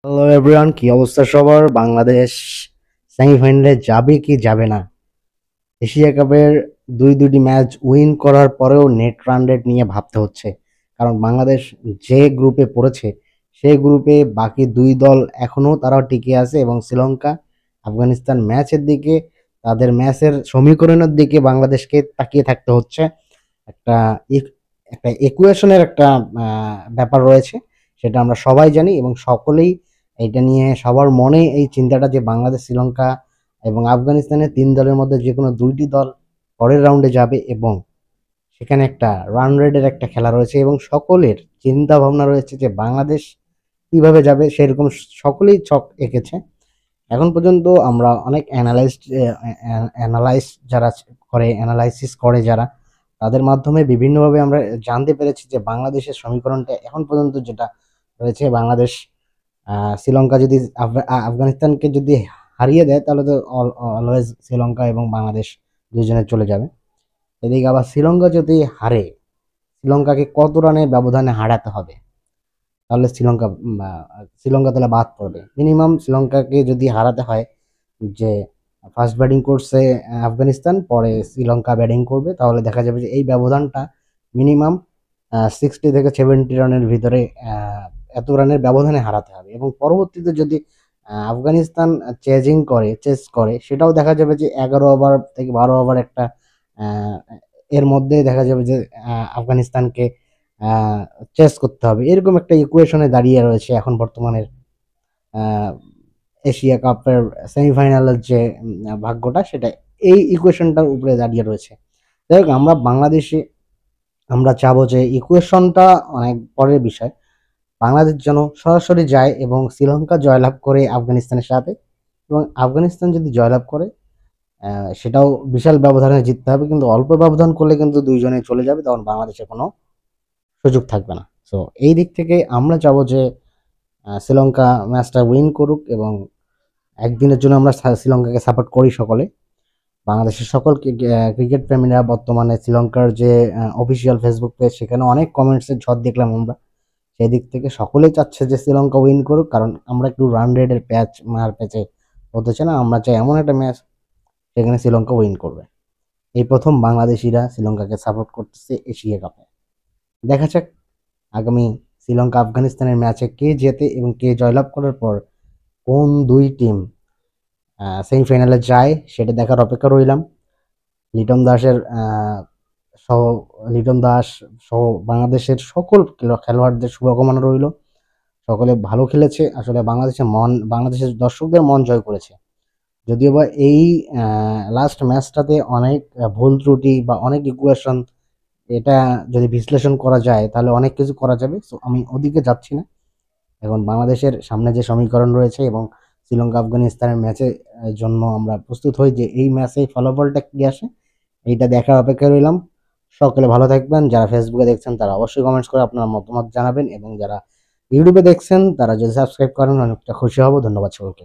Hello everyone, কি অবস্থা সবার? বাংলাদেশ সেমিফাইনালে যাবে কি যাবে না? এশিয়া কাপের দুইটি ম্যাচ উইন করার পরেও নেট রান রেট নিয়ে ভাবতে হচ্ছে। কারণ বাংলাদেশ যে গ্রুপে পড়েছে সেই গ্রুপে বাকি দুই দল এখনো তারাও টিকে আছে এবং শ্রীলঙ্কা আফগানিস্তান ম্যাচের দিকে, তাদের ম্যাচের সমীকরণের দিকে বাংলাদেশকে তাকিয়ে থাকতে হচ্ছে। একটা একটা ইকুয়েশনের একটা ব্যাপার রয়েছে, সেটা আমরা সবাই জানি এবং সকলেই এটা নিয়ে সবার মনে এই চিন্তাটা যে বাংলাদেশ, শ্রীলঙ্কা এবং আফগানিস্তানের তিন দলের মধ্যে যে কোনো দুইটি দল পরের রাউন্ডে যাবে এবং সেখানে একটা রান রেটের একটা খেলা রয়েছে এবং সকলের চিন্তা ভাবনা রয়েছে যে বাংলাদেশ কিভাবে যাবে, সেরকম সকলেই ছক এঁকেছে। এখন পর্যন্ত আমরা অনেক অ্যানালাইসিস করে যারা, তাদের মাধ্যমে বিভিন্নভাবে আমরা জানতে পেরেছি যে বাংলাদেশের সমীকরণটা এখন পর্যন্ত যেটা রয়েছে, বাংলাদেশ শ্রীলঙ্কা যদি আফগানিস্তানকে যদি হারিয়ে দেয় তাহলে তো অলওয়েজ শ্রীলঙ্কা এবং বাংলাদেশ দুজনে চলে যাবে। এদিকে আবার শ্রীলঙ্কা যদি হারে, শ্রীলঙ্কাকে কত রানের ব্যবধানে হারাতে হবে, তাহলে শ্রীলঙ্কা তাহলে বাদ পড়বে। মিনিমাম শ্রীলঙ্কাকে যদি হারাতে হয় যে ফার্স্ট ব্যাটিং করছে আফগানিস্তান, পরে শ্রীলঙ্কা ব্যাটিং করবে, তাহলে দেখা যাবে যে এই ব্যবধানটা মিনিমাম 60 থেকে 70 রানের ভিতরে, এত রানের ব্যবধানে হারাতে হবে। এবং পরবর্তীতে যদি আফগানিস্তান চেস করে, সেটাও দেখা যাবে যে 11 ওভার থেকে 12 ওভার একটা, আহ, এর মধ্যে দেখা যাবে যে আফগানিস্তানকে চেস করতে হবে। এরকম একটা ইকুয়েশনে দাঁড়িয়ে রয়েছে এখন বর্তমানের আহ, এশিয়া কাপের সেমিফাইনালের যে ভাগ্যটা, সেটা এই ইকুয়েশনটার উপরে দাঁড়িয়ে রয়েছে। যাই হোক, আমরা চাবো যে ইকুয়েশনটা অনেক পরের বিষয়। বাংলাদেশ যেন সরাসরি যায় এবং শ্রীলঙ্কা জয়লাভ করে আফগানিস্তানের সাথে, এবং আফগানিস্তান যদি জয়লাভ করে সেটাও বিশাল ব্যবধানে জিততে হবে, কিন্তু অল্প ব্যবধান করলে কিন্তু দুইজনে চলে যাবে, তখন বাংলাদেশের কোনো সুযোগ থাকবে না। সো এই দিক থেকে আমরা চাবো যে শ্রীলঙ্কা ম্যাচটা উইন করুক এবং একদিনের জন্য আমরা শ্রীলঙ্কাকে সাপোর্ট করি সকলে। বাংলাদেশের সকল ক্রিকেট প্রেমীরা বর্তমানে শ্রীলঙ্কার যে অফিসিয়াল ফেসবুক পেজ, সেখানে অনেক কমেন্টসের ঝড় দেখলাম আমরা। সেই দিক থেকে সকলেই চাচ্ছে যে শ্রীলঙ্কা উইন করুক, কারণ আমরা একটু রান রেটের প্যাচে হতে চাই না। আমরা চাই এমন একটা ম্যাচ সেখানে শ্রীলঙ্কা উইন করবে। এই প্রথম বাংলাদেশিরা শ্রীলঙ্কাকে সাপোর্ট করতেছে এশিয়া কাপে। দেখা যাক আগামী শ্রীলঙ্কা আফগানিস্তানের ম্যাচে কে জেতে এবং কে জয়লাভ করার পর কোন দুই টিম সেমিফাইনালে যায়, সেটা দেখার অপেক্ষা রইলাম। লিটন দাসের সহ লিটন দাস সহ বাংলাদেশের সকল খেলোয়াড়দের শুভকামনা রইল। সকলে ভালো খেলেছে, আসলে বাংলাদেশের দর্শকদের মন জয় করেছে। যদিও বা এই লাস্ট ম্যাচটাতে অনেক ভুল ত্রুটি বা অনেক ইকুয়েশন, এটা যদি বিশ্লেষণ করা যায় তাহলে অনেক কিছু করা যাবে। সো আমি ওদিকে যাচ্ছি না। এখন বাংলাদেশের সামনে যে সমীকরণ রয়েছে এবং শ্রীলঙ্কা আফগানিস্তানের ম্যাচের জন্য আমরা প্রস্তুত হই যে এই ম্যাচে ফলাফলটা কি আসে, এইটা দেখার অপেক্ষায় রইলাম। সকলে ভালো থাকবেন। যারা ফেসবুকে দেখছেন তারা অবশ্যই কমেন্টস করে আপনার মতামত জানাবেন, এবং যারা ইউটিউবে দেখছেন তারা যদি সাবস্ক্রাইব করেন অনেকটা খুশি হব। ধন্যবাদ সকলকে।